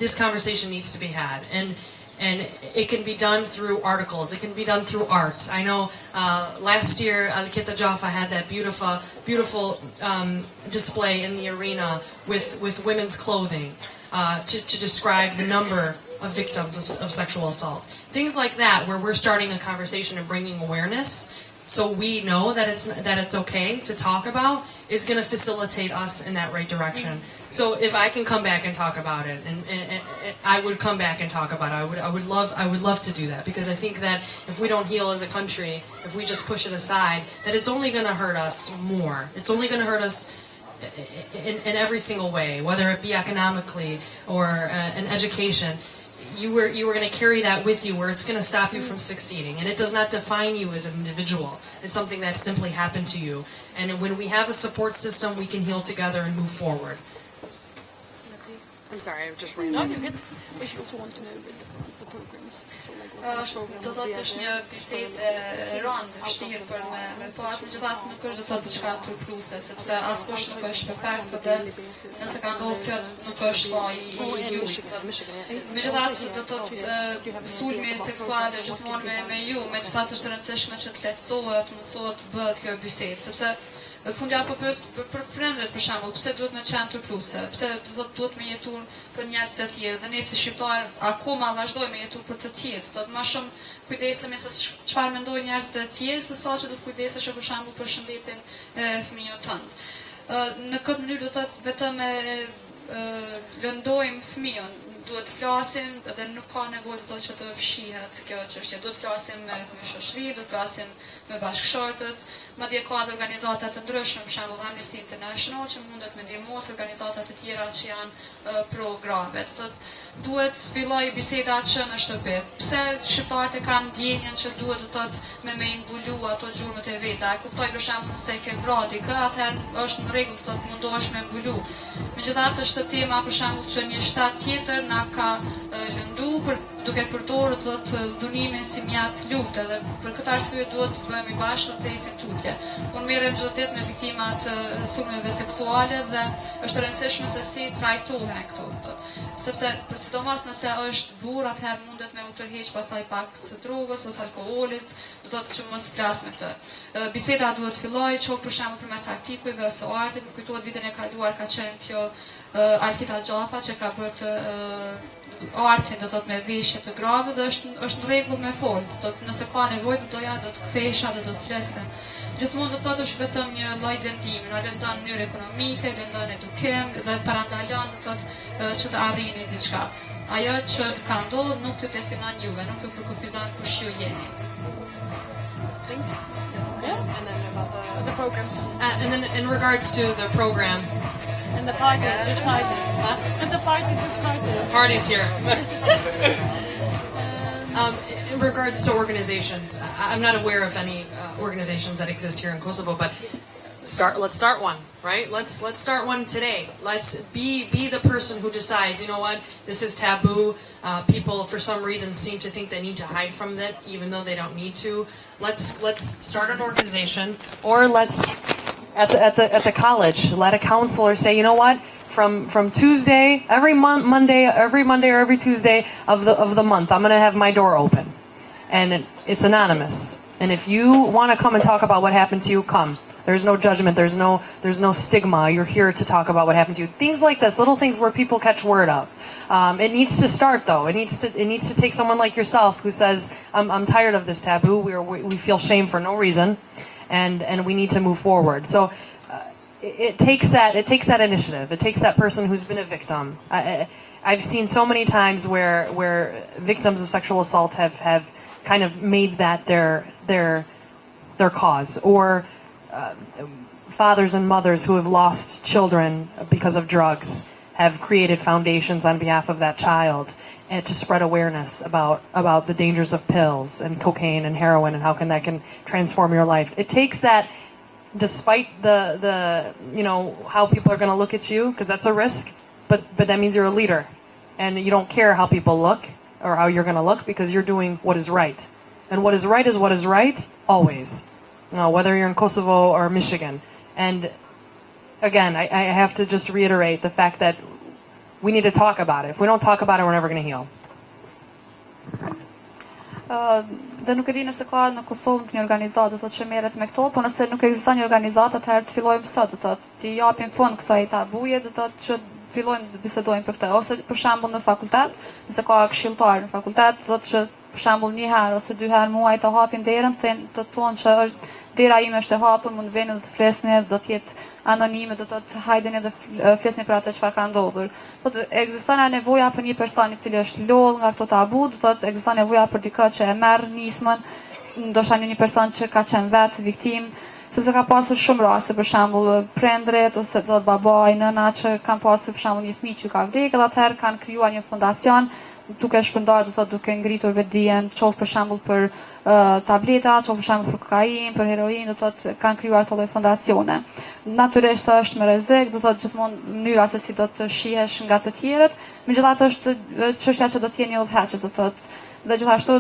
this conversation needs to be had, and it can be done through articles. It can be done through art. I know last year Al-Kita Jaffa had that beautiful display in the arena with women's clothing to describe the number of victims of sexual assault. Things like that, where we're starting a conversation and bringing awareness, so we know that it's okay to talk about, is going to facilitate us in that right direction. So if I can come back and talk about it, and I would come back and talk about it. I would love to do that, because I think that if we don't heal as a country, if we just push it aside, that it's only going to hurt us more. It's only going to hurt us in every single way, whether it be economically or in education. You were going to carry that with you, where it's going to stop you from succeeding, and it does not define you as an individual. It's something that simply happened to you, and when we have a support system, we can heal together and move forward. I'm sorry, I just ran. No, you're good. If you also want to know the programs. Do të është një bisedë rëndë, vështirë për me po as megjithatë nuk është do të thotë diçka turpruese, sepse askush nuk është perfekt, dhe nëse ka ndodhur kjo nuk është faji i ju. Megjithatë do të thotë sulmi seksual gjithmonë me ju, megjithatë është e rëndësishme që të lehtësohet, mësohet të bëhet kjo bisedë, sepse në fund ja për prindërit për shembull, pse duhet me qenë turpruese, pse duhet me jetuar për njerëz të tjerë, dhe ne si shqiptar akoma vazhdojmë me jetuar për të tjerë. Do të më shumë kujdesemi se çfarë mendojnë njerëzit e tjerë, se sa që do të kujdesesh për shembull për shëndetin e fëmijës tënd. Në këtë mënyrë do të thotë vetëm lëndojmë fëmijën, duhet të flasim, dhe nuk ka nevojë të që të fshihet kjo çështje. Duhet të flasim me shoqëri, duhet të flasim me bashkëshortët, madje ka edhe organizata të ndryshme, për shembull Amnesty International, që mundet me ndihmos organizata të tjera që janë pro grave. Duhet filloj biseda që në shtëpi. Pse shqiptarët e kanë ndjenjen që duhet të thotë me imbulu ato gjurmët e veta. E kuptoj për shembull nëse ke vrati kë, atëherë është në rregull të thotë mundohesh me mbulu. Megjithatë është tema për shembull që një shtat tjetër na ka lëndu duke përdorur të dunimin si mjat lufte, dhe për këtë arsye duhet të bëhemi bashkë të ecim tutje. Unë merrem çdo ditë me viktima të sulmeve seksuale dhe është e rëndësishme se si trajtohen këto. Sepse sidomos nëse është burr, atëherë mundet me u tërheq pastaj pak së drogës, pas alkoolit, do të thotë që mos të flas me këtë. Biseda duhet fillojë, qoftë për shembull përmes artikujve ose artit. Më kujtohet vitin e kaluar ka qenë kjo Al-Kita Jaffa që ka bërë artin, do thotë me veshje të grave, dhe është në rregull me fol. Do thotë nëse ka nevojë do të kthehesha dhe do të fleste. Gjithmonë do të thotë është vetëm një lloj lëndimi, na lëndon në mënyrë ekonomike, lëndon edukim dhe parandalon do thotë që të arrini diçka. Ajo që ka ndodhur nuk ju definon juve, nuk ju kufizon kush ju jeni. And then about the program. And then in regards to the program, And the party just started. And the party just started. party's here. In regards to organizations, I'm not aware of any organizations that exist here in Kosovo, but let's start one, right? Let's start one today. Let's be the person who decides, you know what, this is taboo. People for some reason seem to think they need to hide from it, even though they don't need to. Let's start an organization, or let's at the college let a counselor say, you know what, from Tuesday, every Monday or every Tuesday of the month, I'm going to have my door open, and it's anonymous. And if you want to come and talk about what happened to you, come. There's no judgment. There's no stigma. You're here to talk about what happened to you. Things like this, little things where people catch word of. It needs to start though. It needs to take someone like yourself who says, I'm tired of this taboo. We feel shame for no reason, and we need to move forward. So it takes that initiative. It takes that person who's been a victim. I've seen so many times where victims of sexual assault have kind of made that their cause, or fathers and mothers who have lost children because of drugs have created foundations on behalf of that child, and to spread awareness about the dangers of pills and cocaine and heroin and how that can transform your life. It takes that, despite the how people are going to look at you, because that's a risk, but that means you're a leader, and you don't care how people look or how you're going to look, because you're doing what is right. And what is right always. Whether you're in Kosovo or Michigan. And again, I have to just reiterate the fact that we need to talk about it. If we don't talk about it, we're never going to heal. Dhe nuk e di nëse ka në Kosovë një organizatë do të që merret me këto, po nëse nuk ekziston një organizatë, atëherë të fillojmë sot, do të t'i japim fund kësaj tabuje, do të që fillojmë të bisedojmë për këtë, ose për shembull në fakultet, nëse ka këshilltar në fakultet, do të që për shembull një herë ose dy herë muaj të hapin derën, të thonë që është dera ime është e hapur, mund vini dhe të flisni, do të jetë anonime, do të hajdeni dhe flisni për atë çfarë ka ndodhur. Do të ekziston nevoja për një person i cili është lodh nga këto tabu, do të ekziston nevoja për dikë që e merr nismën, ndoshta një person që ka qenë vetë viktim, sepse ka pasur shumë raste, për shembull prindrit ose do të babai, nëna që kanë pasur për shembull një fëmijë që ka vdekur, dhe atëherë kanë krijuar një fondacion duke shpërndarë, do të thotë duke ngritur vetdijen, qoftë për shembull për tableta, qoftë për shembull për kokainë, për heroinë, do të thotë kanë krijuar këto lloj fondacione. Natyrisht është me rrezik, do të thotë gjithmonë mënyra se si do të shihesh nga të tjerët, megjithatë është çështja që do të jeni udhëheqës, do të thotë dhe gjithashtu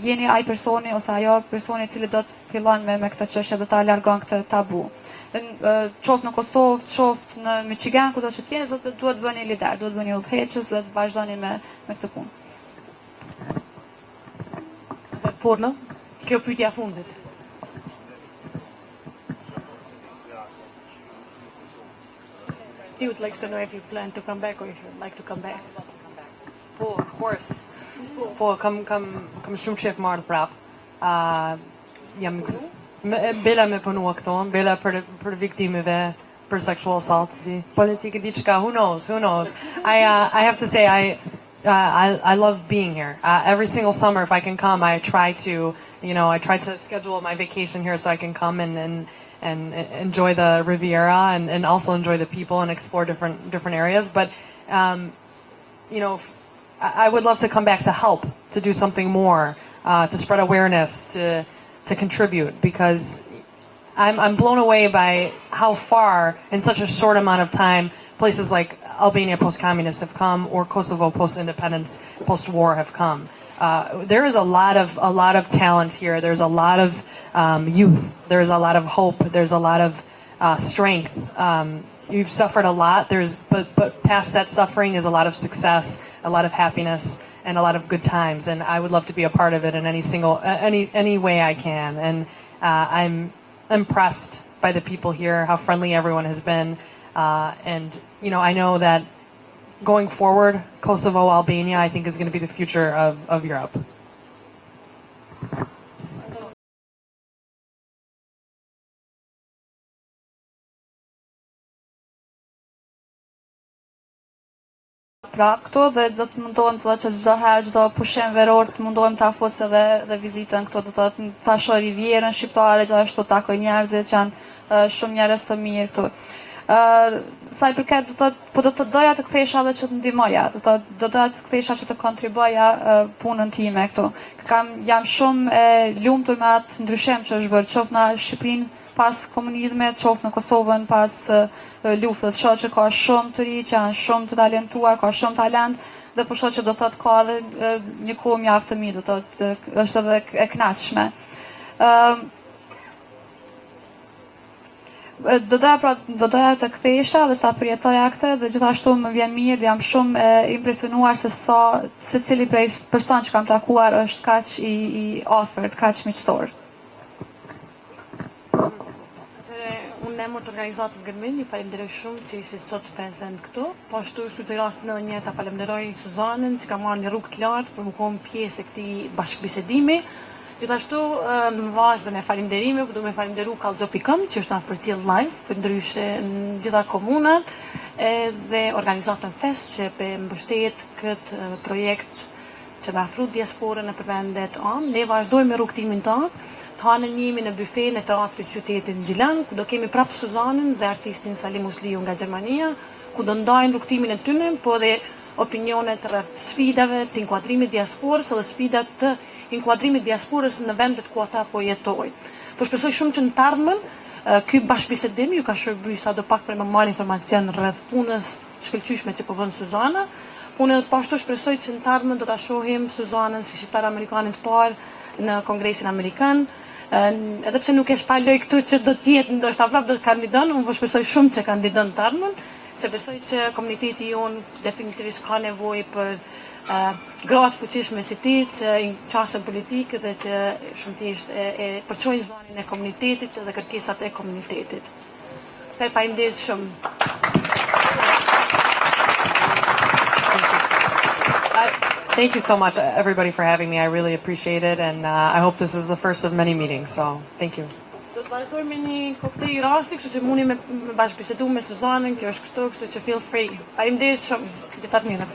jeni ai personi ose ajo personi i cili do të fillon me këtë çështje, do ta largon këtë tabu. Qoftë në Kosovë, qoftë në Michigan, kudo që të jeni, duhet bëni lider, duhet bëni udhëheqës dhe të vazhdoni me këtë punë. Porno, kjo pyetja e fundit. He would like to know if you plan to come back or if you'd like to come back. Po, of course. Po, kam shumë qef marrë prap. Jam bela me punua këto, bela për viktimeve, për sexual assault, si politikë diçka, who knows? I have to say, I love being here. Every single summer, if I can come, I try to schedule my vacation here so I can come and enjoy the Riviera and also enjoy the people and explore different areas. But, I would love to come back to help, to do something more, to spread awareness, to contribute, because I'm blown away by how far in such a short amount of time places like Albania post-communist have come, or Kosovo post-independence, post-war have come. There is a lot of talent here. There's a lot of youth. There's a lot of hope. There's a lot of strength. You've suffered a lot. But past that suffering is a lot of success, a lot of happiness, and a lot of good times. And I would love to be a part of it in any way I can. And I'm impressed by the people here, how friendly everyone has been. And I know that going forward, Kosovo, Albania, I think is going to be the future of Europe. Pra këto dhe do të mundohem të që çdo herë, çdo pushim veror të mundohem të afros edhe vizitën këto, do të shoh Rivierën shqiptare, gjithashtu takoj njerëzit që janë shumë njerëz të mirë këtu. Sa i përket do të doja të kthesha edhe që të ndihmoja, do doja të kthesha që të kontribuoja punën time këtu. Jam shumë e lumtur me atë ndryshim që është bërë, qoftë në Shqipërinë pas komunizmit, qoftë në Kosovën pas luftës. Shoh që ka shumë të ri, që janë shumë të talentuar, ka shumë talent, dhe po shoh që do të ka edhe një kohë mjaft të mirë, është edhe e kënaqshme. Do doja të kthesha dhe sa përjetoja këtë, dhe gjithashtu më vjen mirë dhe jam shumë impresionuar se cili prej person që kam takuar është kaq i afërt, kaq miqësor. Unë emër të organizatës Gërmin, ju falenderoj shumë që ishte sot prezent këtu. Po ashtu është të rastin edhe një ta falenderoj Suzanën që ka marrë një rrugë të lartë për më qenë pjesë e këtij bashkëbisedimi. Gjithashtu në vazhdim e falenderime, do me falenderu Kallxo.com që është na përcjell live, përndryshe në gjitha komunat, dhe organizatën Fest që mbështet këtë projekt që dhe afru diasporën në përvendet anë. Ne vazhdojmë me rrugtimin tonë, të hanën njemi në byfe në teatrit qytetin Gjilan, ku do kemi prapë Suzanën dhe artistin Salim Usliu nga Gjermania, ku do ndajnë rrugtimin e tyne, po dhe opinionet rreth sfidave të inkuadrimit diasporës dhe sfidat të inkuadrimit diasporës në vendet ku ata po jetojnë. Po shpresoj shumë që në të ardhmen ky bashkëbisedim ju ka shërbyer sado pak për më marrë informacion rreth punës shkëlqyeshme që po bën Suzana. Unë po ashtu shpresoj që në të ardhmen do ta shohim Suzanën si shqiptar amerikane të parë në Kongresin Amerikan. Edhe pse nuk e shpaloj këtu që do të jetë ndoshta prapë do të kandidon, unë po shpresoj shumë që kandidon të ardhmen, se besoj që komuniteti jonë definitivisht ka nevojë për gratë fuqishme si ti që i qasën politikë dhe që shumëtisht e përqojnë zonin e komunitetit dhe kërkesat e komunitetit. Faleminderit shumë. Thank you so much, everybody, for having me. I really appreciate it, and I hope this is the first of many meetings, so thank you. Do të vazhdoj me një koktejl rasti, kështu që mundi me bashkëbisedu me Suzanën, kjo është kështu që feel free. Faleminderit shumë. Ditë të mirë.